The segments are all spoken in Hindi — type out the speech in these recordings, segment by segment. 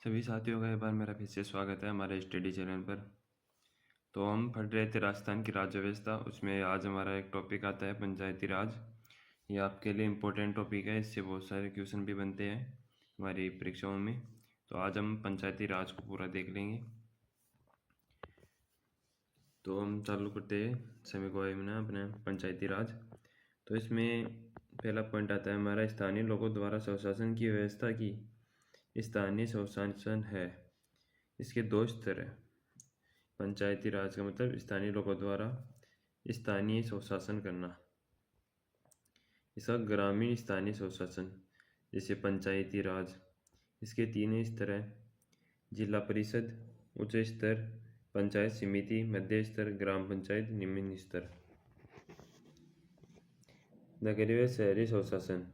सभी साथियों का एक बार मेरा फिर से स्वागत है हमारे स्टडी चैनल पर। तो हम पढ़ रहे थे राजस्थान की राज्य व्यवस्था, उसमें आज हमारा एक टॉपिक आता है पंचायती राज। ये आपके लिए इम्पोर्टेंट टॉपिक है, इससे बहुत सारे क्वेश्चन भी बनते हैं हमारी परीक्षाओं में। तो आज हम पंचायती राज को पूरा देख लेंगे। तो हम चालू करते हैं समय को अपने पंचायती राज। तो इसमें पहला पॉइंट आता है हमारा स्थानीय लोगों द्वारा स्वशासन की व्यवस्था की। स्थानीय स्वशासन है, इसके दो स्तर है। पंचायती राज का मतलब स्थानीय लोगों द्वारा स्थानीय स्वशासन करना। इसका ग्रामीण स्थानीय स्वशासन जैसे पंचायती राज, इसके तीन स्तर हैं: जिला परिषद, उच्च स्तर पंचायत समिति, मध्य स्तर ग्राम पंचायत, निम्न स्तर। नगरीय व शहरी स्वशासन,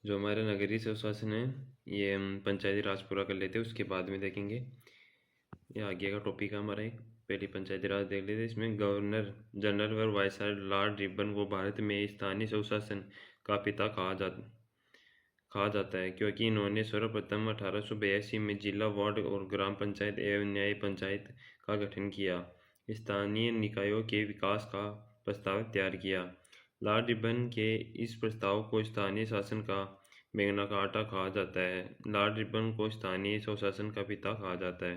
जो हमारे नगरीय स्वशासन है ये हम पंचायती राज पूरा कर लेते हैं, उसके बाद में देखेंगे। ये आगे का टॉपिक है हमारा। एक पहली पंचायती राज देख लेते हैं। इसमें गवर्नर जनरल व वायसराय लॉर्ड रिपन को भारत में स्थानीय स्वशासन का पिता कहा जाता है, क्योंकि इन्होंने सर्वप्रथम 1882 में जिला, वार्ड और ग्राम पंचायत एवं न्याय पंचायत का गठन किया। स्थानीय निकायों के विकास का प्रस्ताव तैयार किया। लॉर्ड रिपन के इस प्रस्ताव को स्थानीय शासन का मैग्ना कार्टा कहा जाता है। लॉर्ड रिपन को स्थानीय स्वशासन का पिता कहा जाता है।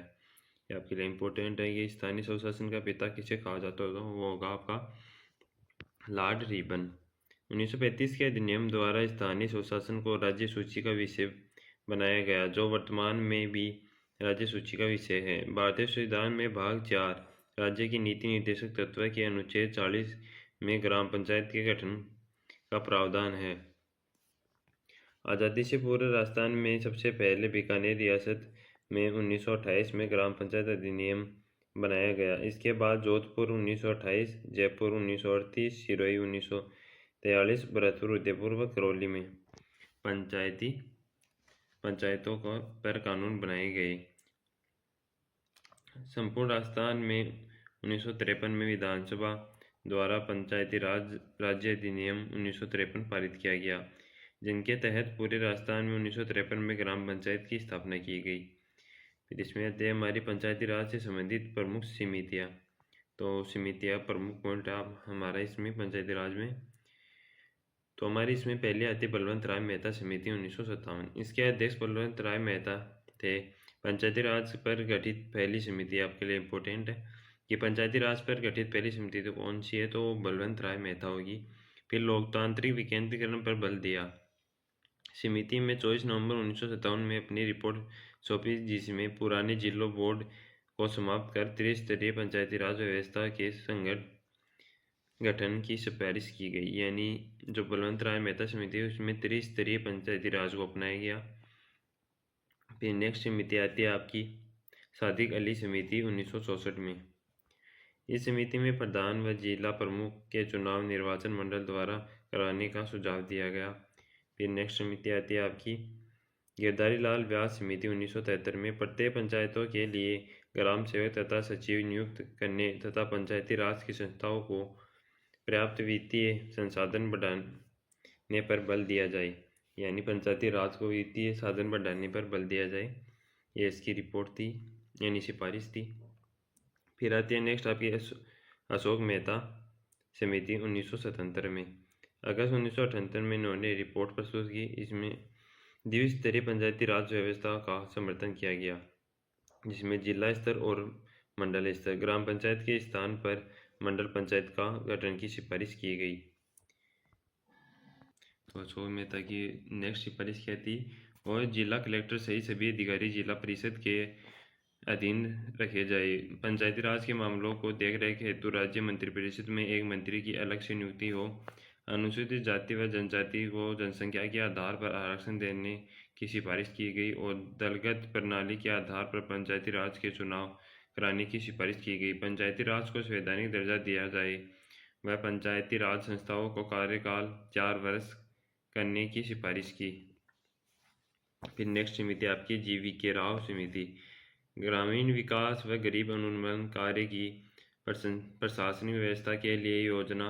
ये आपके लिए इम्पोर्टेंट है। ये स्थानीय स्वशासन का पिता किसे कहा जाता होगा, वो होगा आपका लॉर्ड रिपन। 1935 के अधिनियम द्वारा स्थानीय स्वशासन को राज्य सूची का विषय बनाया गया, जो वर्तमान में भी राज्य सूची का विषय है। भारतीय संविधान में भाग 4 राज्य की नीति निर्देशक तत्व के अनुच्छेद 40 में ग्राम पंचायत के गठन का प्रावधान है। आज़ादी से पूर्व राजस्थान में सबसे पहले बीकानेर रियासत में 1928 में ग्राम पंचायत अधिनियम बनाया गया। इसके बाद जोधपुर 1928, जयपुर 1938, सिरोही 1943, भरतपुर, उदयपुर व करौली में पंचायतों पर कानून बनाए गए। संपूर्ण राजस्थान में 1953 में विधानसभा द्वारा पंचायती राज राज्य अधिनियम 1953 पारित किया गया, जिनके तहत पूरे राजस्थान में 1953 में ग्राम पंचायत की स्थापना की गई। फिर इसमें आते हैं हमारी पंचायती राज से संबंधित प्रमुख समितियाँ। तो समितियाँ प्रमुख पॉइंट आप हमारा इसमें पंचायती राज में। तो हमारी इसमें पहले आती बलवंत राय मेहता समिति 1957। इसके अध्यक्ष बलवंत राय मेहता थे। पंचायती राज पर गठित पहली समिति आपके लिए इम्पोर्टेंट है कि पंचायती राज पर गठित पहली समिति तो कौन सी है, तो बलवंत राय मेहता होगी। फिर लोकतांत्रिक विकेंद्रीकरण पर बल दिया। समिति में 24 नवंबर 1957 में अपनी रिपोर्ट सौंपी, जिसमें पुराने जिलों बोर्ड को समाप्त कर त्रिस्तरीय पंचायती राज व्यवस्था के गठन की सिफारिश की गई। यानी जो बलवंत राय मेहता समिति है उसमें त्रिस्तरीय पंचायती राज को अपनाया गया। फिर नेक्स्ट समिति आती है आपकी सादिक अली समिति 1964 में। इस समिति में प्रधान व जिला प्रमुख के चुनाव निर्वाचन मंडल द्वारा कराने का सुझाव दिया गया। फिर नेक्स्ट समिति आती है आपकी गिरधारी लाल व्यास समिति 1973 में। प्रत्येक पंचायतों के लिए ग्राम सेवक तथा सचिव नियुक्त करने तथा पंचायती राज की संस्थाओं को पर्याप्त वित्तीय संसाधन बढ़ाने पर बल दिया जाए। यानी पंचायती राज को वित्तीय साधन बढ़ाने पर बल दिया जाए, ये इसकी रिपोर्ट थी, यानी सिफारिश थी। फिर आती है नेक्स्ट आपकी अशोक मेहता समिति 1977 में। अगस्त 1978 में इन्होंने रिपोर्ट प्रस्तुत की। इसमें द्विस्तरीय पंचायती राज व्यवस्था का समर्थन किया गया, जिसमें जिला स्तर और मंडल स्तर ग्राम पंचायत के स्थान पर मंडल पंचायत का गठन की सिफारिश की गई। तो अशोक मेहता की नेक्स्ट सिफारिश क्या थी, और जिला कलेक्टर सहित सभी अधिकारी जिला परिषद के अधीन रखे जाए। पंचायती राज के मामलों को देख रेख हेतु राज्य मंत्रिपरिषद में एक मंत्री की अलग से नियुक्ति हो। अनुसूचित जाति व जनजाति को जनसंख्या के आधार पर आरक्षण देने की सिफारिश की गई, और दलगत प्रणाली के आधार पर पंचायती राज के चुनाव कराने की सिफारिश की गई। पंचायती राज को संवैधानिक दर्जा दिया जाए वह पंचायती राज संस्थाओं को कार्यकाल 4 वर्ष करने की सिफारिश की। फिर नेक्स्ट समिति आपकी GV राव समिति ग्रामीण विकास व गरीब उन्मूलन कार्य की प्रशासनिक व्यवस्था के लिए योजना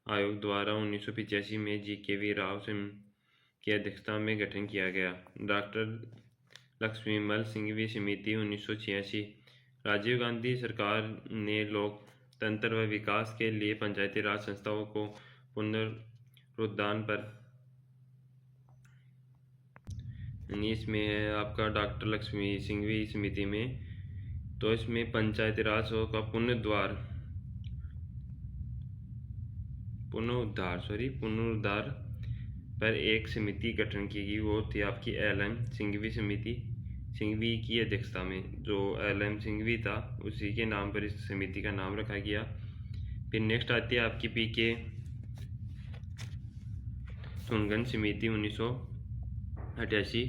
आयोग द्वारा 1985 में GKV राव की अध्यक्षता में गठन किया गया। डॉक्टर लक्ष्मीमल सिंघवी समिति 1986। राजीव गांधी सरकार ने लोकतंत्र व विकास के लिए पंचायती राज संस्थाओं को पुनरुत्थान पर, इसमें है आपका डॉक्टर लक्ष्मी सिंघवी समिति में, तो इसमें पंचायती राज का पुनरुद्धार पर एक समिति गठन की गई। वो थी आपकी एल.एम. सिंघवी समिति, सिंघवी की अध्यक्षता में। जो एल.एम. सिंघवी था उसी के नाम पर इस समिति का नाम रखा गया। फिर नेक्स्ट आती है आपकी पी.के. थुनगन समिति 1988।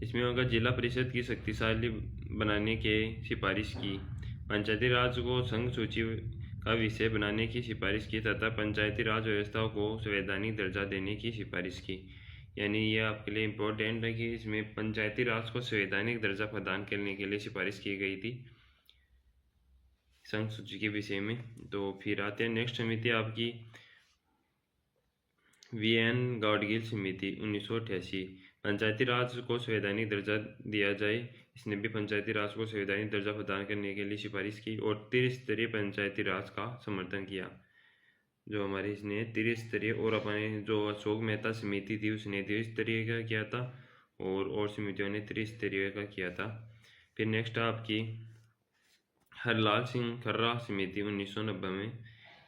इसमें होगा जिला परिषद की शक्तिशाली बनाने के सिफारिश की, पंचायती राज को संघ सूची का विषय बनाने की सिफारिश की तथा पंचायती राज व्यवस्था को संवैधानिक दर्जा देने की सिफारिश की। यानी ये आपके लिए इम्पोर्टेंट है कि इसमें पंचायती राज को संवैधानिक दर्जा प्रदान करने के लिए सिफारिश की गई थी संघ सूची के विषय में। तो फिर आते हैं नेक्स्ट समिति आपकी वी.एन. गाडगिल समिति 1988। पंचायती राज को संवैधानिक दर्जा दिया जाए, इसने भी पंचायती राज को संवैधानिक दर्जा प्रदान करने के लिए सिफारिश की और त्रिस्तरीय पंचायती राज का समर्थन किया। जो हमारे इसने त्रिस्तरीय, और अपने जो अशोक मेहता समिति थी उसने द्विस्तरीय का किया था और समितियों ने त्रिस्तरीय का किया था। फिर नेक्स्ट आपकी हरलाल सिंह खर्रा समिति 1990 में।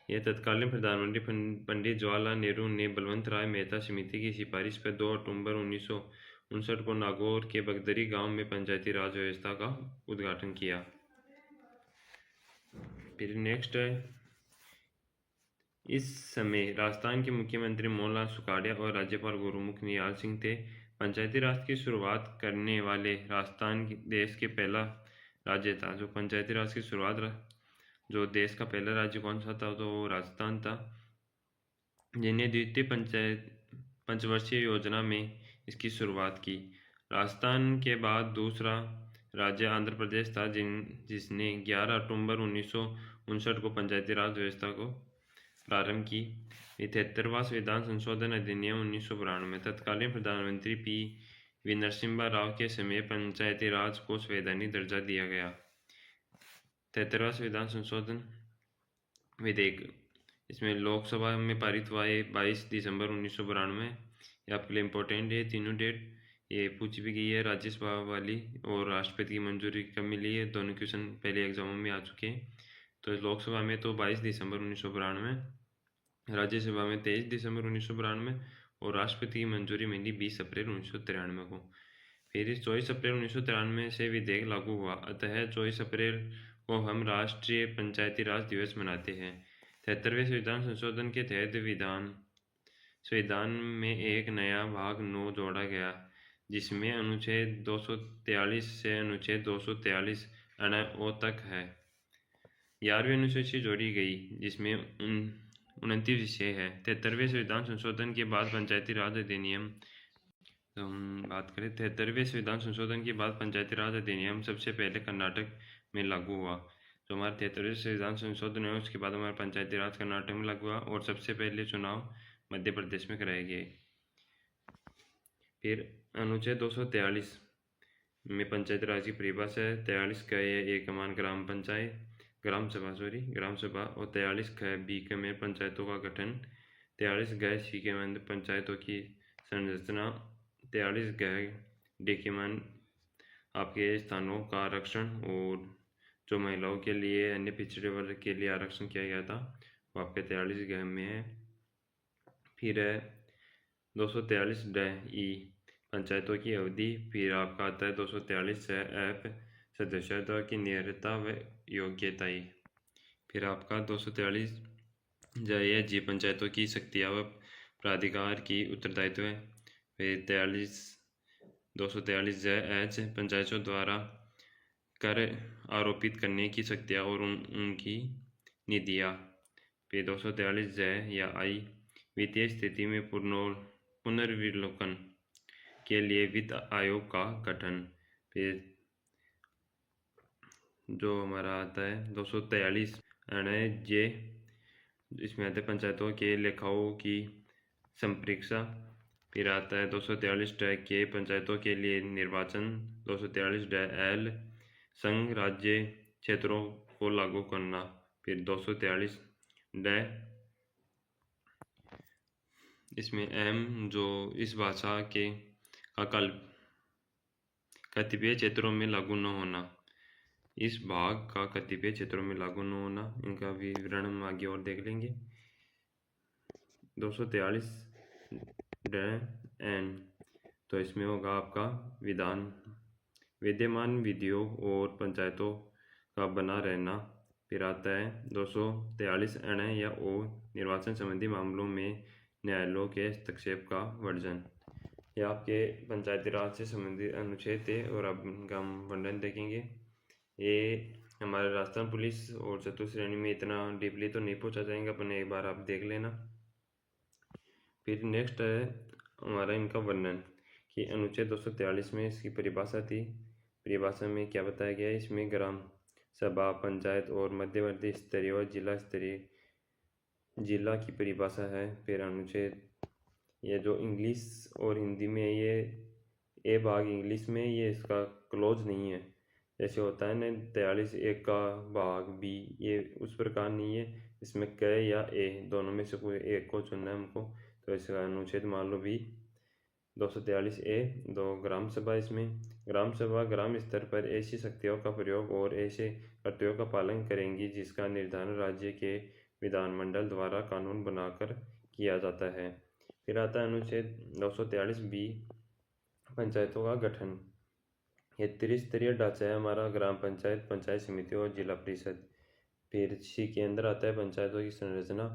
यह तत्कालीन प्रधानमंत्री पंडित जवाहरलाल नेहरू ने बलवंत राय मेहता समिति की सिफारिश पर 2 अक्टूबर 1959 को नागौर के बगदरी गांव में पंचायती राज व्यवस्था का उद्घाटन किया। फिर नेक्स्ट है, इस समय राजस्थान के मुख्यमंत्री मोहनलाल सुखाड़िया और राज्यपाल गुरुमुख निहाल सिंह थे। पंचायती राज की शुरुआत करने वाले राजस्थान देश के पहला राज्य था। जो पंचायती राज की शुरुआत जो देश का पहला राज्य कौन सा था, तो वो राजस्थान था, जिन्हें द्वितीय पंचवर्षीय योजना में इसकी शुरुआत की। राजस्थान के बाद दूसरा राज्य आंध्र प्रदेश था, जिसने 11 अक्टूबर 1959 को पंचायती राज व्यवस्था को प्रारंभ की। 73वां संविधान संशोधन अधिनियम 1992 में तत्कालीन प्रधानमंत्री पी.वी. नरसिम्हा राव के समय पंचायती राज को संवैधानिक दर्जा दिया गया। 73वां संविधान संशोधन विधेयक इसमें लोकसभा में पारित हुआ है 22 दिसंबर 1992। ये आपके लिए इम्पोर्टेंट है, तीनों डेट ये पूछी भी गई है। राज्यसभा वाली और राष्ट्रपति की मंजूरी कब मिली है, दोनों क्वेश्चन पहले एग्जामों में आ चुके हैं। तो लोकसभा में तो 22 दिसंबर 1992, राज्यसभा में 23 दिसंबर 1992 और राष्ट्रपति की मंजूरी मिली 20 अप्रैल 1993 को। फिर 24 अप्रैल 1993 से विधेयक लागू हुआ, अतः 24 अप्रैल को हम राष्ट्रीय पंचायती राज दिवस मनाते हैं। 73वें संविधान संशोधन के तहत संविधान में एक नया भाग 9 जोड़ा गया, जिसमें अनुच्छेद 243 से अनुच्छेद 243 ओ तक है। 11वीं अनुसूची जोड़ी गई, जिसमें 29 विषय है। 73वें संविधान संशोधन के बाद पंचायती राज अधिनियम, हम बात करें 73वें संविधान संशोधन के बाद पंचायती राज अधिनियम सबसे पहले कर्नाटक में लागू हुआ। जो हमारा 73वें संविधान संशोधन है उसके बाद हमारा पंचायती राज कर्नाटक में लागू हुआ और सबसे पहले चुनाव मध्य प्रदेश में कराए गए। फिर अनुच्छेद 243 में पंचायती राज की परिभाषा है। 43 का एकमान ग्राम सभा और 43 ख बी के में पंचायतों का गठन, 43 ग सी के में पंचायतों की संरचना, 43 ग डी के मान आपके स्थानों का आरक्षण और जो महिलाओं के लिए अन्य पिछड़े वर्ग के लिए आरक्षण किया गया था वो आपके 43 ग में है। फिर है 243 ड ई पंचायतों की अवधि। फिर आपका आता है 243 एफ सदस्यता की नियरता व योग्यता। फिर आपका 243 जी पंचायतों की शक्तियाँ व प्राधिकार की उत्तरदायित्व है। फिर 243 एच पंचायतों द्वारा कर आरोपित करने की शक्तियाँ और उनकी निधियाँ। फिर 243 या आई वित्तीय स्थिति में पुनर्विलोकन के लिए वित्त आयोग का गठन। फिर जो हमारा आता है 243 जे, इसमें आते पंचायतों के लेखाओं की संप्रेक्षा फिर आता है 243 पंचायतों के लिए निर्वाचन। 243 संघ राज्य क्षेत्रों को लागू करना। फिर 243 इसमें जो इस भाषा के का कतिपय क्षेत्रों में लागू न होना। इस भाग का कतिपय क्षेत्रों में लागू न होना, इनका विवरण हम आगे और देख लेंगे। 243 एन तो इसमें होगा आपका विद्यमान विधियों और पंचायतों का बना रहना। फिर आता है 243 एन या ओ निर्वाचन संबंधी मामलों में न्यायालयों के हस्तक्षेप का वर्जन। यह आपके पंचायती राज से संबंधित अनुच्छेद थे और अब इनका हम वर्णन देखेंगे। ये हमारे राजस्थान पुलिस और चतुश्रेणी में इतना डीपली तो नहीं पहुंचा जाएंगे, अपन एक बार आप देख लेना। फिर नेक्स्ट है हमारा इनका वर्णन कि अनुच्छेद 243 में इसकी परिभाषा थी। परिभाषा में क्या बताया गया है, इसमें ग्राम सभा, पंचायत और मध्यवर्ती स्तरीय और जिला स्तरीय जिला की परिभाषा है। फिर अनुच्छेद ये जो इंग्लिश और हिंदी में ये भाग इंग्लिश में ये इसका क्लोज नहीं है, जैसे होता है ना 43 का भाग बी, ये उस प्रकार नहीं है। इसमें क या ए दोनों में से कोई एक को चुनना है हमको। तो इसका अनुच्छेद मान लो बी 243 दो ग्राम सभा। इसमें ग्राम सभा ग्राम स्तर पर ऐसी शक्तियों का प्रयोग और ऐसे कर्तव्यों का पालन करेंगी जिसका निर्धारण राज्य के विधानमंडल द्वारा कानून बनाकर किया जाता है। फिर आता है अनुच्छेद 243 बी पंचायतों का गठन। ये त्रिस्तरीय ढांचा है हमारा, ग्राम पंचायत, पंचायत समिति और जिला परिषद। फिर सी के अंदर आता है पंचायतों की संरचना।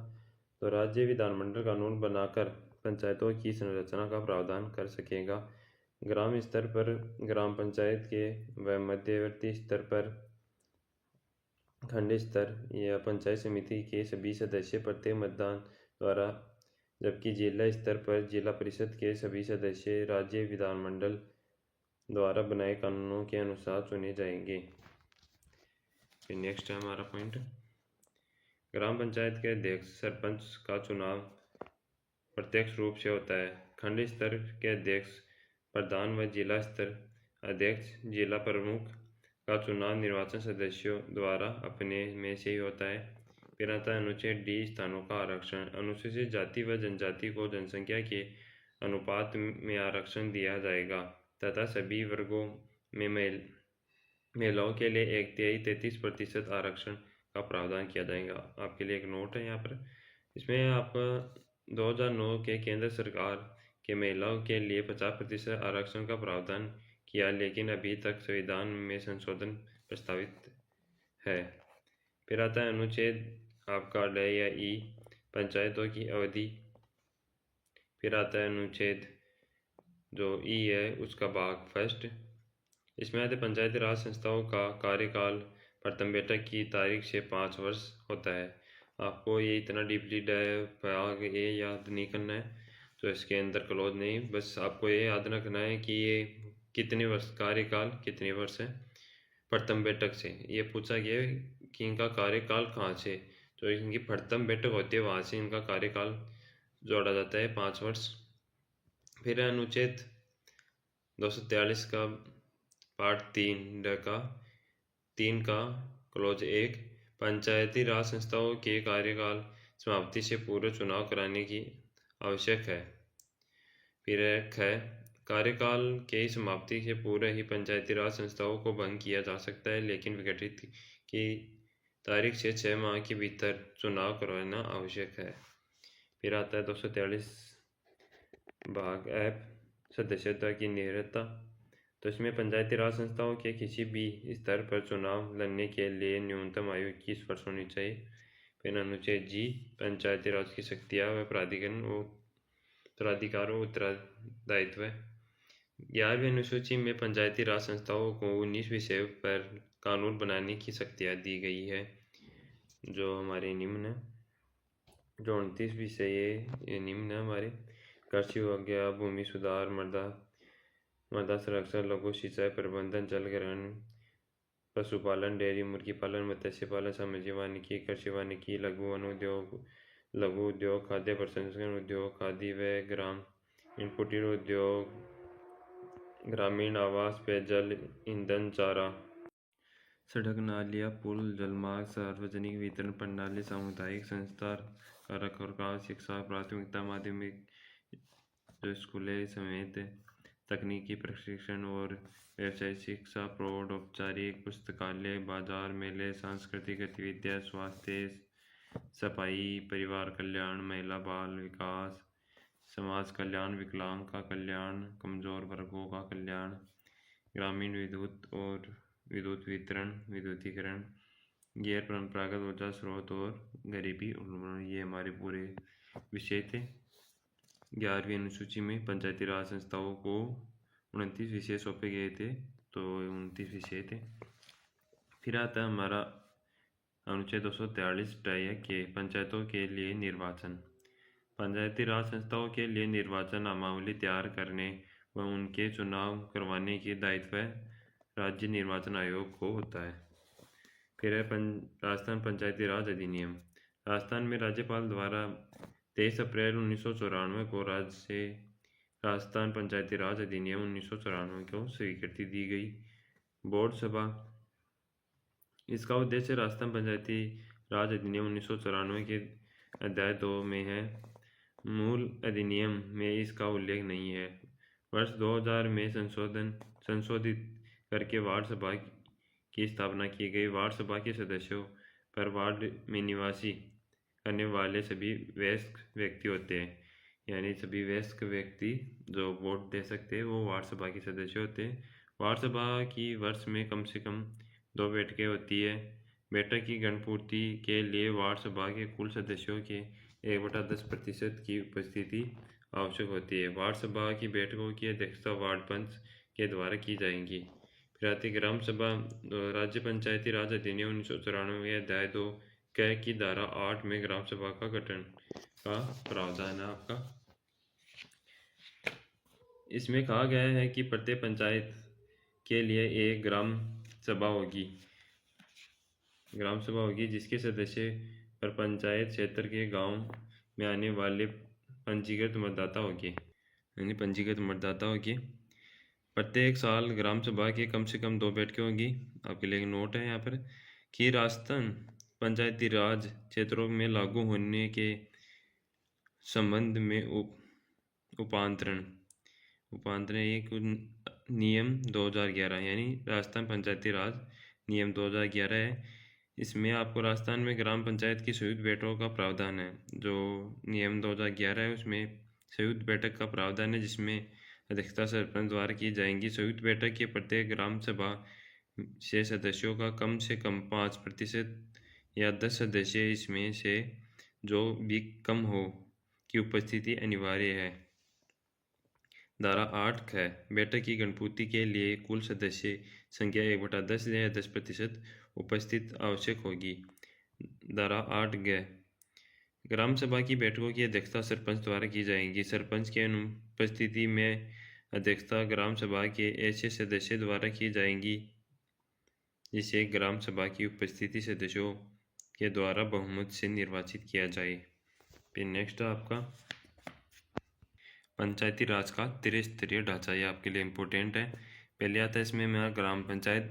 तो राज्य विधानमंडल कानून बनाकर पंचायतों की संरचना का प्रावधान कर सकेगा। ग्राम स्तर पर ग्राम पंचायत के व मध्यवर्ती स्तर पर खंड स्तर या पंचायत समिति के सभी सदस्य प्रत्येक मतदान द्वारा, जबकि जिला स्तर पर जिला परिषद के सभी सदस्य राज्य विधानमंडल द्वारा बनाए कानूनों के अनुसार चुने जाएंगे। फिर नेक्स्ट है हमारा पॉइंट, ग्राम पंचायत के अध्यक्ष सरपंच का चुनाव प्रत्यक्ष रूप से होता है। खंड स्तर के अध्यक्ष प्रधान व जिला स्तर अध्यक्ष जिला प्रमुख का चुनाव निर्वाचन सदस्यों द्वारा अपने में से ही होता है। फिर आता है अनुच्छेद डी स्थानों का आरक्षण। अनुसूचित जाति व जनजाति को जनसंख्या के अनुपात में आरक्षण दिया जाएगा तथा सभी वर्गों में महिलाओं के लिए 1/33% आरक्षण का प्रावधान किया जाएगा। आपके लिए एक नोट है यहाँ पर, इसमें आपका 2009 के केंद्र सरकार के महिलाओं के लिए 50% आरक्षण का प्रावधान किया, लेकिन अभी तक संविधान में संशोधन प्रस्तावित है। फिर आता है अनुच्छेद आपका ड या ई पंचायतों की अवधि। फिर आता है अनुच्छेद जो ई है उसका भाग फर्स्ट। इसमें आते पंचायती राज संस्थाओं का कार्यकाल प्रथम बैठक की तारीख से 5 वर्ष होता है। आपको ये इतना डीपली भाग ये याद नहीं करना है, तो इसके अंदर क्लोज नहीं, बस आपको ये याद रखना है कि ये कितने वर्ष कार्यकाल कितने वर्ष है। प्रथम बैठक से ये पूछा गया कि इनका कार्यकाल कहाँ से, तो इनकी प्रथम बैठक होती है वहाँ से इनका कार्यकाल जोड़ा जाता है 5 वर्ष। फिर अनुच्छेद 243 का पार्ट 3 का क्लोज 1 पंचायती राज संस्थाओं के कार्यकाल समाप्ति से पूर्व चुनाव कराने की आवश्यक है। फिर है कार्यकाल के समाप्ति से पूर्व ही पंचायती राज संस्थाओं को भंग किया जा सकता है, लेकिन विघटित की तारीख से 6 माह के भीतर चुनाव करवाना आवश्यक है। फिर आता है 243 भाग एफ सदस्यता की निरता। तो इसमें पंचायती राज संस्थाओं के किसी भी स्तर पर चुनाव लड़ने के लिए न्यूनतम आयु 21 वर्ष होनी चाहिए। फिर अनुच्छेद जी पंचायती राज की शक्तियाँ व प्राधिकार व उत्तरदायित्व। 11वीं अनुसूची में पंचायती राज संस्थाओं को 19 विषयों पर कानून बनाने की शक्तियाँ दी गई है, जो हमारे निम्न है। जो 29 विषय ये निम्न है हमारे, कृषि हो गया, भूमि सुधार, मृदा संरक्षण, लघु सिंचाई प्रबंधन, जल ग्रहण, पशुपालन, डेयरी मुर्गी पालन, मत्स्य पालन, सामाजिक वानिकी, कृषि वानिकी, लघु उद्योग, खाद्य प्रसंस्करण उद्योग, खादी व ग्राम कुटीर उद्योग, ग्रामीण आवास, पेयजल, ईंधन, चारा, सड़क, नालियाँ, पुल, जलमार्ग, सार्वजनिक वितरण प्रणाली, सामुदायिक संस्था का रखरखाव, शिक्षा, प्राथमिकता, माध्यमिक जो स्कूलें समेत तकनीकी प्रशिक्षण और व्यावसायिक शिक्षा, प्रौढ़, औपचारिक, पुस्तकालय, बाजार, मेले, सांस्कृतिक गतिविधियाँ, स्वास्थ्य, सफाई, परिवार कल्याण, महिला बाल विकास, समाज कल्याण, विकलांग का कल्याण, कमजोर वर्गों का कल्याण, ग्रामीण विद्युत वितरण, विद्युतीकरण, गैर परंपरागत ऊर्जा स्रोत और गरीबी उन्मूलन। ये हमारे पूरे विषय थे। 11वीं अनुसूची में पंचायती राज संस्थाओं को 29 विषय सौंपे गए थे, तो 29 विषय थे। फिर आता है हमारा अनुच्छेद 243 के पंचायतों के लिए निर्वाचन। पंचायती राज संस्थाओं के लिए निर्वाचन नामावली तैयार करने व उनके चुनाव करवाने की दायित्व राज्य निर्वाचन आयोग को होता है। फिर है राजस्थान पंचायती राज अधिनियम। राजस्थान में राज्यपाल द्वारा 23 अप्रैल 1994 को राजस्थान पंचायती राज अधिनियम 1994 को स्वीकृति दी गई। बोर्ड सभा, इसका उद्देश्य राजस्थान पंचायती राज अधिनियम 1994 के अध्याय 2 में है। मूल अधिनियम में इसका उल्लेख नहीं है। वर्ष 2000 में संशोधित करके वार्ड सभा की स्थापना की गई। वार्ड सभा के सदस्यों पर वार्ड में निवासी करने वाले सभी वयस्क व्यक्ति होते हैं, यानी सभी वयस्क व्यक्ति जो वोट दे सकते हैं वो वार्ड सभा के सदस्य होते हैं। वार्ड सभा की वर्ष में कम से कम 2 बैठकें होती है। बैठक की गणपूर्ति के लिए वार्ड सभा के कुल सदस्यों के 1/10% की उपस्थिति आवश्यक होती है। वार्ड सभा की बैठकों की अध्यक्षता वार्ड पंच के द्वारा की जाएगी। फिर आती ग्राम सभा। राज्य पंचायती राज अधिनियम 1994 के अध्याय 2 की धारा 8 में ग्राम सभा का गठन का प्रावधान है आपका। इसमें कहा गया है कि प्रत्येक पंचायत के लिए एक ग्राम सभा होगी जिसके सदस्य पर पंचायत क्षेत्र के गांव में आने वाले पंजीकृत मतदाता होगी। प्रत्येक साल ग्राम सभा के कम से कम 2 बैठकें होगी। आपके लिए एक नोट है यहाँ पर कि राजस्थान पंचायती राज क्षेत्रों में लागू होने के संबंध में उपांतरण एक नियम 2011 यानी राजस्थान पंचायती राज नियम 2011 है। इसमें आपको राजस्थान में ग्राम पंचायत की संयुक्त बैठकों का प्रावधान है। जो नियम 2011 है उसमें संयुक्त बैठक का प्रावधान है, जिसमें अध्यक्षता सरपंच द्वारा की जाएंगी। संयुक्त बैठक के प्रत्येक ग्राम सभा से सदस्यों का कम से कम 5% या 10 सदस्य इसमें से जो भी कम हो की उपस्थिति अनिवार्य है। धारा 8 है, बैठक की गणपूर्ति के लिए कुल सदस्य संख्या 1/10 या 10% उपस्थित आवश्यक होगी। धारा 8 ग्राम सभा की बैठकों की अध्यक्षता सरपंच द्वारा की जाएगी। सरपंच की अनुपस्थिति में अध्यक्षता ग्राम सभा के ऐसे सदस्य द्वारा की जाएगी जिसे ग्राम सभा की उपस्थिति सदस्यों के द्वारा बहुमत से निर्वाचित किया जाए। फिर नेक्स्ट आपका पंचायती राज का त्रिस्तरीय ढांचा, ये आपके लिए इम्पोर्टेंट है। पहले आता है इसमें मेरा ग्राम पंचायत।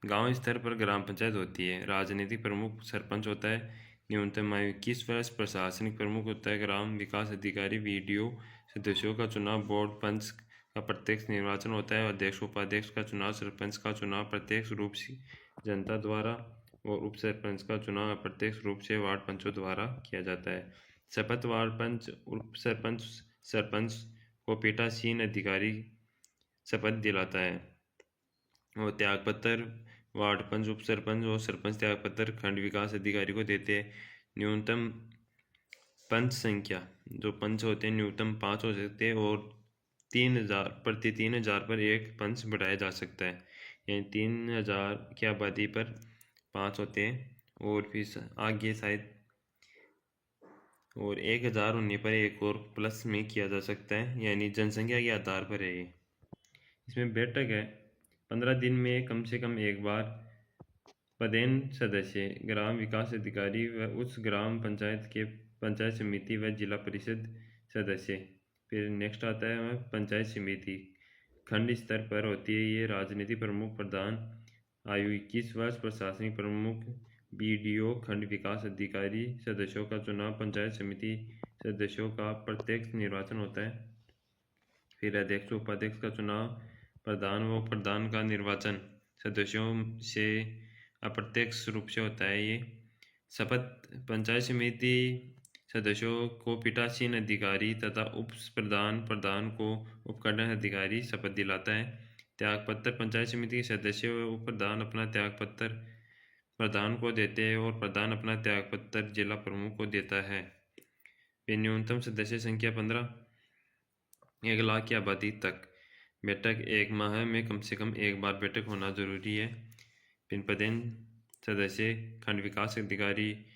गांव स्तर पर ग्राम पंचायत होती है। राजनीतिक प्रमुख सरपंच होता है। न्यूनतम आयु 21 वर्ष। प्रशासनिक प्रमुख होता है ग्राम विकास अधिकारी। वीडियो सदस्यों का चुनाव बोर्ड पंच का प्रत्यक्ष निर्वाचन होता है। अध्यक्ष उपाध्यक्ष का चुनाव, सरपंच का चुनाव प्रत्यक्ष रूप से जनता द्वारा और उप सरपंच का चुनाव अप्रत्यक्ष रूप से वार्ड पंचों द्वारा किया जाता है। शपथ वार्ड पंच, उप सरपंच, सरपंच को पीठासीन अधिकारी शपथ दिलाता है और त्यागपत्र वार्ड पंच, उप सरपंच और सरपंच त्यागपत्र खंड विकास अधिकारी को देते हैं। न्यूनतम पंच संख्या, जो पंच होते हैं न्यूनतम 5 हो सकते हैं और 3000 प्रति 3000 पर एक पंच बढ़ाया जा सकता है, यानी 3000 की आबादी पर 5 होते हैं और फिर आगे शायद और 1000 होने पर एक और प्लस में किया जा सकता है, यानी जनसंख्या के आधार पर है ये। इसमें बैठक है 15 दिन में कम से कम एक बार। पदेन सदस्य ग्राम विकास अधिकारी व उस ग्राम पंचायत के पंचायत समिति व जिला परिषद सदस्य। फिर नेक्स्ट आता है हमें पंचायत समिति, खंड स्तर पर होती है ये। राजनीति प्रमुख प्रधान, आयु 21 वर्ष, प्रशासनिक प्रमुख, बीडीओ, खंड विकास अधिकारी। सदस्यों का चुनाव, पंचायत समिति सदस्यों का प्रत्यक्ष निर्वाचन होता है। फिर अध्यक्ष उपाध्यक्ष का चुनाव, प्रधान व प्रधान का निर्वाचन सदस्यों से अप्रत्यक्ष रूप से होता है ये। शपथ, पंचायत समिति सदस्यों को पीठासीन अधिकारी तथा उप प्रधान प्रधान को उपकरण अधिकारी शपथ दिलाता है। त्यागपत्र, पंचायत समिति के सदस्य व उप प्रधान अपना त्यागपत्र प्रधान को देते हैं और प्रधान अपना त्यागपत्र जिला प्रमुख को देता है। फिर न्यूनतम सदस्य संख्या 15, 1 लाख की आबादी तक बैठक, 1 माह में कम से कम 1 बार बैठक होना जरूरी है। फिर पदेन सदस्य, खंड विकास अधिकारी,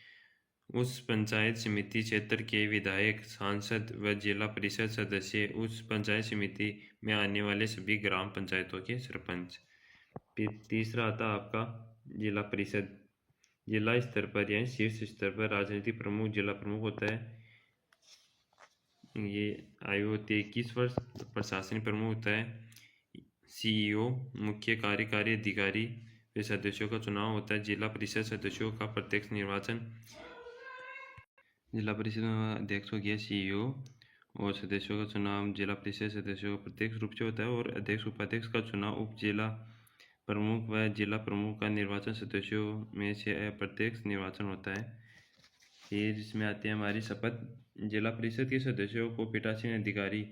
उस पंचायत समिति क्षेत्र के विधायक, सांसद व जिला परिषद सदस्य, उस पंचायत समिति में आने वाले सभी ग्राम पंचायतों के सरपंच। फिर तीसरा आता है आपका जिला परिषद। जिला स्तर पर यानी शीर्ष स्तर पर राजनीतिक प्रमुख जिला प्रमुख होता है। ये आयु होती है 21 वर्ष। प्रशासनिक प्रमुख होता है सीईओ, मुख्य कार्यकारी अधिकारी। फिर सदस्यों का चुनाव होता है। जिला परिषद सदस्यों का प्रत्यक्ष निर्वाचन, जिला परिषद में अध्यक्ष हो गया सीईओ और सदस्यों का चुनाव जिला परिषद सदस्यों का प्रत्यक्ष रूप से होता है। और अध्यक्ष उपाध्यक्ष का चुनाव उप जिला प्रमुख व जिला प्रमुख का निर्वाचन सदस्यों में से अप्रत्यक्ष निर्वाचन होता है। फिर इसमें आती है हमारी शपथ। जिला परिषद के सदस्यों को पीठासीन अधिकारी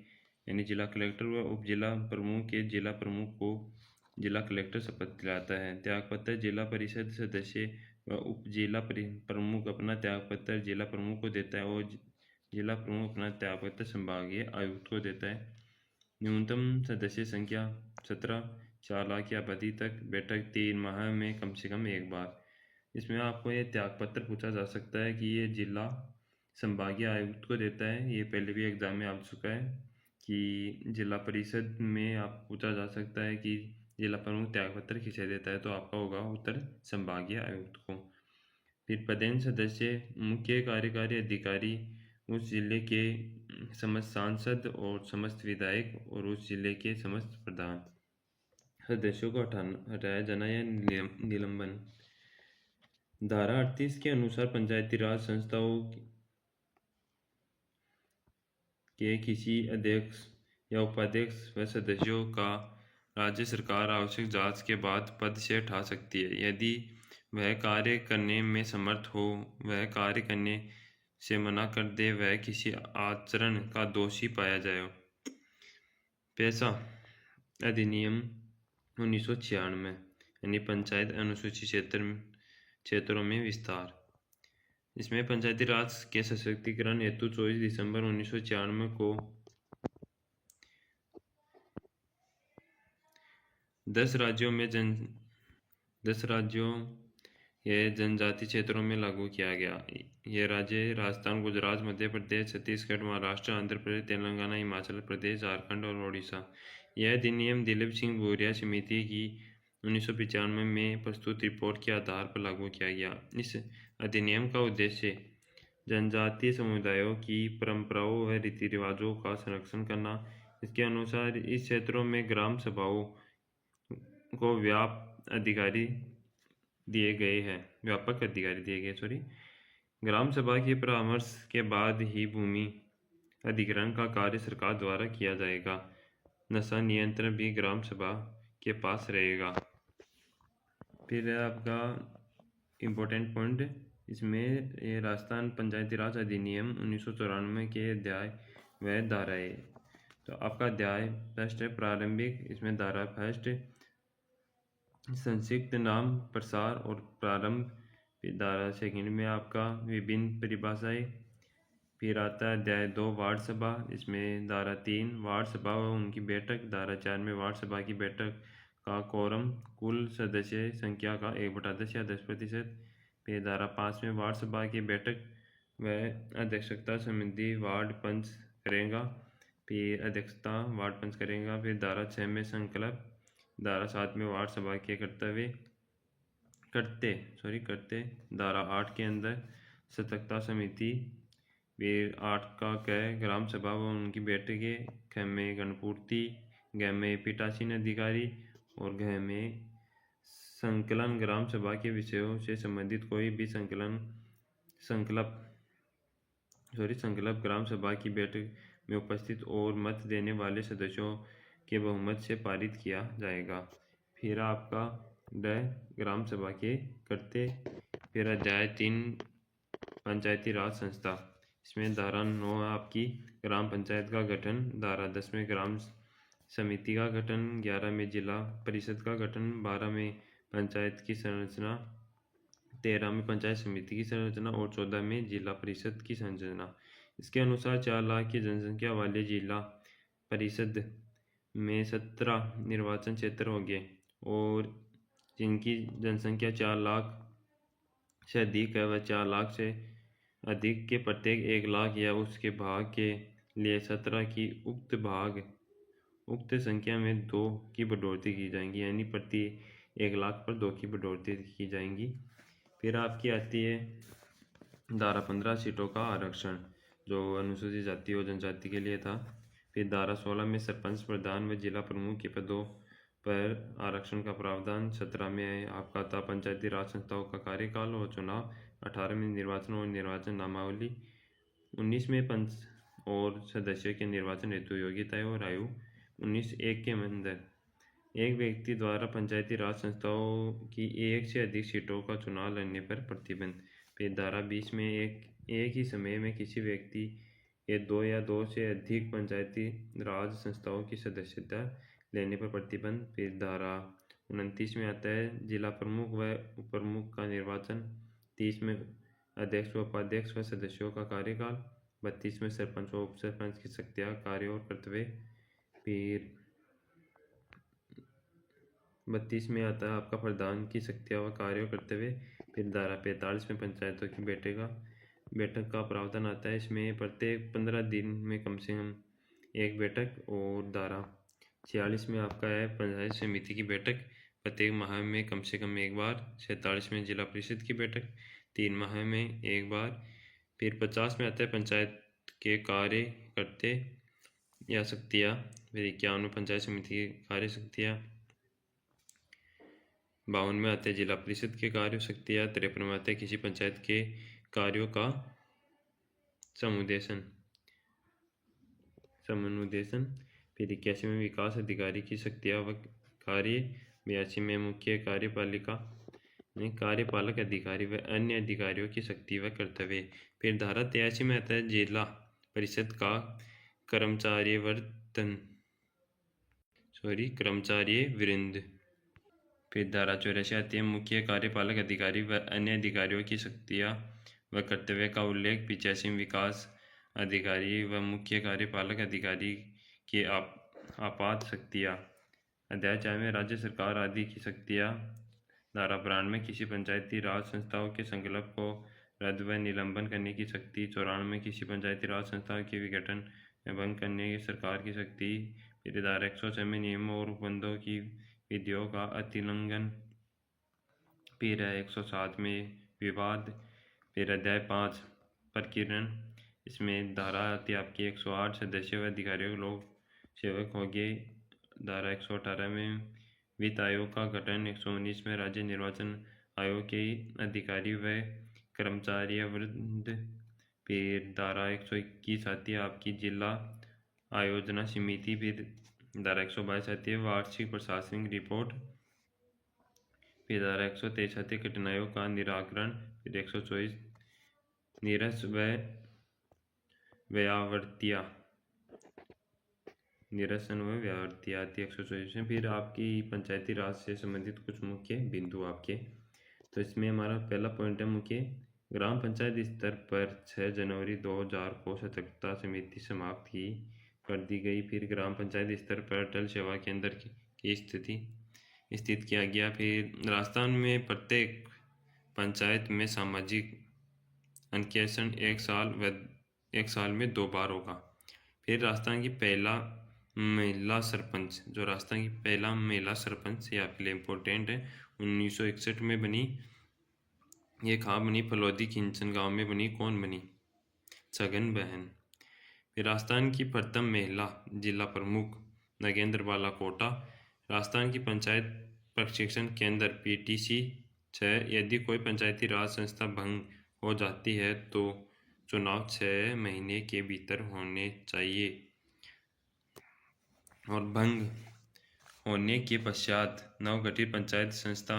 यानी जिला कलेक्टर व उप जिला प्रमुख के जिला प्रमुख को जिला कलेक्टर शपथ दिलाता है। त्यागपत्र, जिला परिषद सदस्य व उप जिला प्रमुख अपना त्यागपत्र जिला प्रमुख को देता है और जिला प्रमुख अपना त्यागपत्र संभागीय आयुक्त को देता है। न्यूनतम सदस्य संख्या 17, 4 लाख की आबादी तक बैठक, 3 माह में कम से कम 1 बार। इसमें आपको ये त्यागपत्र पूछा जा सकता है कि ये जिला संभागीय आयुक्त को देता है। ये पहले भी एग्जाम में आ चुका है कि जिला परिषद में आप पूछा जा सकता है कि जिला प्रमुख त्यागपत्र किसे देता है, तो आपका होगा उत्तर संभागीय आयुक्त को। फिर पदेन सदस्य, मुख्य कार्यकारी अधिकारी, उस जिले के समस्त सांसद और समस्त विधायक और उस जिले के समस्त प्रधान। सदस्यों को हटाया जाना या निलंबन। धारा 38 के अनुसार पंचायती राज संस्थाओं के किसी अध्यक्ष या उपाध्यक्ष व सदस्यों का राज्य सरकार आवश्यक जांच के बाद पद से हटा सकती है यदि वह कार्य करने में समर्थ हो, वह कार्य करने से मना कर दे, वह किसी आचरण का दोषी पाया जाए। पैसा अधिनियम 1996 यानी पंचायत अनुसूचित क्षेत्रों में विस्तार। इसमें पंचायती राज के सशक्तिकरण हेतु 24 दिसंबर 1996 को 10 राज्यों ये जनजाति क्षेत्रों में लागू किया गया। ये राज्य राजस्थान, गुजरात, मध्य प्रदेश, छत्तीसगढ़, महाराष्ट्र, आंध्र प्रदेश, तेलंगाना, हिमाचल प्रदेश, झारखंड और ओडिशा। यह अधिनियम दिलीप सिंह भूरिया समिति की 1995 में प्रस्तुत रिपोर्ट के आधार पर लागू किया गया। इस अधिनियम का उद्देश्य जनजातीय समुदायों की परंपराओं व रीति रिवाजों का संरक्षण करना। इसके अनुसार इस क्षेत्रों में ग्राम सभाओं को व्यापक अधिकारी दिए गए। ग्राम सभा के परामर्श के बाद ही भूमि अधिग्रहण का कार्य सरकार द्वारा किया जाएगा। नशा नियंत्रण भी ग्राम सभा के पास रहेगा। फिर है आपका इम्पोर्टेंट पॉइंट, इसमें ये राजस्थान पंचायती राज अधिनियम 1994 के अध्याय व धाराएं। तो आपका अध्याय फर्स्ट है प्रारंभिक। इसमें धारा फर्स्ट संक्षिप्त नाम, प्रसार और प्रारंभ। फिर धारा सेकंड में आपका विभिन्न परिभाषाएं। फिर आता है अध्याय 2 वार्ड सभा। इसमें धारा 3 वार्ड सभा व उनकी बैठक। धारा 4 में वार्ड सभा की बैठक का कोरम कुल सदस्य संख्या का 1/10 या 10%। फिर धारा 5 में वार्ड सभा की बैठक व अध्यक्षता संबंधी वार्ड पंच करेगा। फिर अध्यक्षता वार्ड पंच करेगा। फिर धारा 6 में संकल्प। धारा 7 में वार्ड सभा के करते। धारा 8 के अंदर सतर्कता समिति फिर 8 का क ग्राम सभा व उनकी बैठकें, ख में गणपूर्ति, ग में पीठासीन अधिकारी और घ में संकलन ग्राम सभा के विषयों से संबंधित कोई भी संकल्प ग्राम सभा की बैठक में उपस्थित और मत देने वाले सदस्यों के बहुमत से पारित किया जाएगा। फिर आपका ड ग्राम सभा के करते। फिर अध्याय 3 पंचायती राज संस्था। इसमें धारा 9 आपकी ग्राम पंचायत का गठन, धारा 10 में ग्राम समिति का गठन, 11 में जिला परिषद का गठन, 12 में पंचायत की संरचना, 13 में पंचायत समिति की संरचना और 14 में जिला परिषद की संरचना। इसके अनुसार 4 लाख की जनसंख्या वाले जिला परिषद में 17 निर्वाचन क्षेत्र होंगे और जिनकी जनसंख्या 4 लाख से अधिक है वह 4 लाख से अधिक के प्रत्येक 1 लाख या उसके भाग के लिए 17 की उक्त संख्या में 2 की बढ़ोतरी की जाएंगी, यानी प्रति 1 लाख पर 2 की बढ़ोतरी की जाएंगी। फिर आपकी आती है धारा 15 सीटों का आरक्षण, जो अनुसूचित जाति और जनजाति के लिए था। फिर धारा 16 में सरपंच, प्रधान व जिला प्रमुख के पदों पर आरक्षण का प्रावधान। 17 में आपका था पंचायती राज संस्थाओं का कार्यकाल और चुनाव। 18 में निर्वाचन और निर्वाचन नामावली। 19 में पंच और सदस्यों के निर्वाचन हेतु योग्यताएं और आयु। 19(1) के अंदर एक व्यक्ति द्वारा पंचायती राज संस्थाओं की एक से अधिक सीटों का चुनाव लड़ने पर प्रतिबंध। फिर धारा 20 में एक ही समय में किसी व्यक्ति के 2 या 2 से अधिक पंचायती राज संस्थाओं की सदस्यता लेने पर प्रतिबंध। फिर धारा 29 में आता है जिला प्रमुख व उप प्रमुख का निर्वाचन। 30 में अध्यक्ष व उपाध्यक्ष व सदस्यों का कार्यकाल। 32 में सरपंच व उप सरपंच की शक्तियाँ, कार्य और कर्तव्य। फिर 32 में आता है आपका प्रधान की शक्तियाँ व कार्य और कर्तव्य। फिर धारा 45 में पंचायतों की बैठक का प्रावधान आता है। इसमें प्रत्येक 15 दिन में कम से कम एक बैठक। और धारा 46 में आपका है पंचायत समिति की बैठक, प्रत्येक माह में कम से कम एक बार। 47 में जिला परिषद की बैठक 3 माह में एक बार। फिर 50 में आता है पंचायत के कार्य करते या शक्तियाँ। फिर 51 में पंचायत समिति की कार्य शक्तियाँ। 52 में आते हैं जिला परिषद के कार्य शक्तियाँ। 53 में आते हैं किसी पंचायत के कार्यों का समनुदेशन। फिर 81 में विकास अधिकारी की शक्तियाँ व कार्य। 82 में मुख्य कार्यपालक अधिकारी व अन्य अधिकारियों की शक्ति व कर्तव्य। फिर धारा 83 में आता है जिला परिषद का कर्मचारी वृंद। फिर धारा 84 आती है मुख्य कार्यपालक अधिकारी व अन्य अधिकारियों की शक्तियाँ व कर्तव्य का उल्लेख। 85 में विकास अधिकारी व मुख्य कार्यपालक अधिकारी की आपात शक्तियाँ। अध्याय 4 में राज्य सरकार आदि की शक्तियाँ। धारा 92 में किसी पंचायती राज संस्थाओं के संकल्प को रद्द व निलंबन करने की शक्ति। 94 में किसी पंचायती राज संस्था के विघटन में भंग करने की सरकार की शक्ति। फिर धारा 106 में नियमों और उपबंधों की विधियों का अतिलंघन। फिर 107 में विवाद। फिर अध्याय 5 प्रकीर्णन। इसमें धारा आती है आपकी 108 सदस्य व अधिकारियों लोग सेवक होंगे। धारा 118 में वित्त आयोग का गठन। 119 में राज्य निर्वाचन आयोग के अधिकारी व कर्मचारी वृंद। फिर धारा 121 आती है आपकी जिला आयोजना समिति। फिर धारा 122 आती है वार्षिक प्रशासनिक रिपोर्ट। फिर धारा 123 आती है कठिनाइयों का निराकरण। फिर 124 निरस व व्यावर्तिया निरसन व व्यावर्तिया आती है 124 में। फिर आपकी पंचायती राज से संबंधित कुछ मुख्य बिंदु आपके, तो इसमें हमारा पहला पॉइंट है मुख्य ग्राम पंचायत स्तर पर 6 जनवरी 2000 को सतर्कता समिति समाप्त कर दी गई। फिर ग्राम पंचायत स्तर पर अटल सेवा केंद्र की स्थित किया गया। फिर राजस्थान में प्रत्येक पंचायत में सामाजिक अंकेक्षण एक साल में 2 बार होगा। फिर राजस्थान की पहला महिला सरपंच ये आपके लिए इम्पोर्टेंट है, 1961 में बनी। ये कहाँ बनी? फलौदी खिंचन गांव में बनी। कौन बनी? छगन बहन। फिर राजस्थान की प्रथम महिला जिला प्रमुख नागेंद्र बाला कोटा। राजस्थान की पंचायत प्रशिक्षण केंद्र PTC 6। यदि कोई पंचायती राज संस्था भंग हो जाती है तो चुनाव 6 महीने के भीतर होने चाहिए और भंग होने के पश्चात नवगठित पंचायत संस्था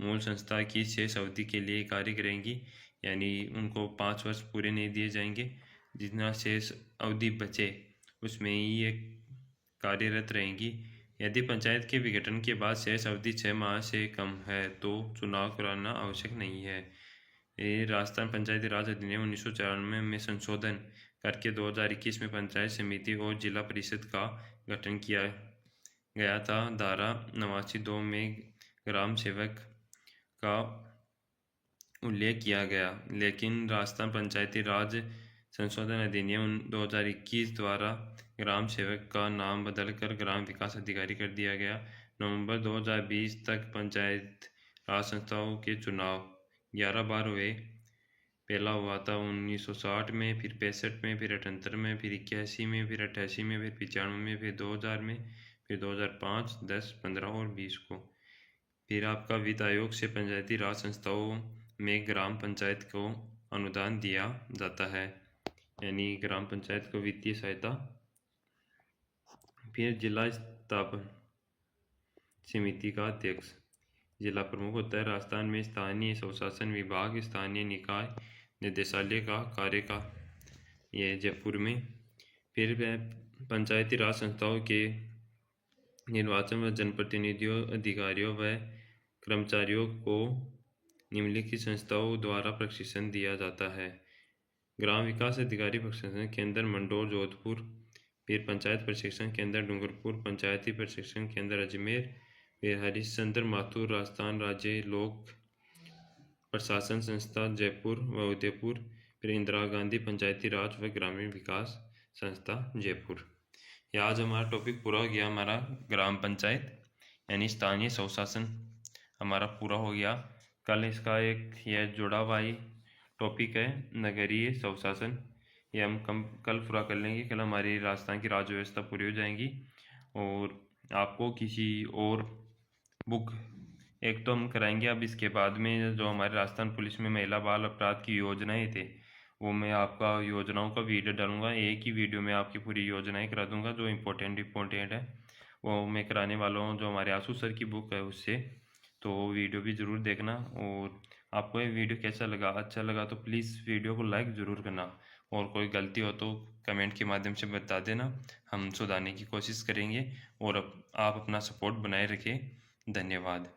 मूल संस्था की शेष अवधि के लिए कार्य करेंगी, यानी उनको 5 वर्ष पूरे नहीं दिए जाएंगे। जितना शेष अवधि बचे उसमें ही ये कार्यरत रहेंगी। यदि पंचायत के विघटन के बाद शेष अवधि 6 माह से कम है तो चुनाव कराना आवश्यक नहीं है। ये राजस्थान पंचायती राज अधिनियम 1994 में संशोधन करके 2021 में पंचायत समिति और जिला परिषद का गठन किया गया था। धारा 89(2) में ग्राम सेवक का उल्लेख किया गया, लेकिन राजस्थान पंचायती राज संशोधन अधिनियम 2021 द्वारा ग्राम सेवक का नाम बदलकर ग्राम विकास अधिकारी कर दिया गया। नवंबर 2020 तक पंचायत राज संस्थाओं के चुनाव 11 बार हुए। पहला हुआ था 1960 में, फिर 65 में, फिर 78 में, फिर 81 में, फिर 88 में, फिर 95 में, फिर 2000 में, फिर 2005, 10, 15 और 20 को। फिर आपका वित्त आयोग से पंचायती राज संस्थाओं में ग्राम पंचायत को अनुदान दिया जाता है, यानी ग्राम पंचायत को वित्तीय सहायता। फिर जिला स्थापना समिति का अध्यक्ष जिला प्रमुख होता है। राजस्थान में स्थानीय स्वशासन विभाग स्थानीय निकाय निदेशालय का कार्य का ये जयपुर में। फिर पंचायती राज संस्थाओं के निर्वाचन व जनप्रतिनिधियों अधिकारियों व कर्मचारियों को निम्नलिखित संस्थाओं द्वारा प्रशिक्षण दिया जाता है। ग्राम विकास अधिकारी प्रशिक्षण केंद्र मंडोर जोधपुर। फिर पंचायत प्रशिक्षण केंद्र डूंगरपुर। पंचायती प्रशिक्षण केंद्र अजमेर। फिर हरिश्चंद्र माथुर राजस्थान राज्य लोक प्रशासन संस्था जयपुर व उदयपुर। फिर इंदिरा गांधी पंचायती राज व ग्रामीण विकास संस्था जयपुर। यह आज हमारा टॉपिक पूरा हो गया। हमारा ग्राम पंचायत यानी स्थानीय स्वशासन हमारा पूरा हो गया। कल इसका एक यह जुड़ा हुआ ही टॉपिक है नगरीय स्वशासन, ये हम कल पूरा कर लेंगे। कल हमारी राजस्थान की राज्य व्यवस्था पूरी हो जाएंगी और आपको किसी और बुक एक तो हम कराएंगे। अब इसके बाद में जो हमारे राजस्थान पुलिस में महिला बाल अपराध की योजनाएं थे वो मैं आपका योजनाओं का वीडियो डालूंगा। एक ही वीडियो में आपकी पूरी योजनाएं करा दूंगा। जो इम्पोर्टेंट है वो मैं कराने वाला हूँ, जो हमारे आशु सर की बुक है उससे। तो वीडियो भी ज़रूर देखना। और आपको ये वीडियो कैसा लगा, अच्छा लगा तो प्लीज़ वीडियो को लाइक ज़रूर करना, और कोई गलती हो तो कमेंट के माध्यम से बता देना, हम सुधारने की कोशिश करेंगे। और आप अपना सपोर्ट बनाए रखें। धन्यवाद।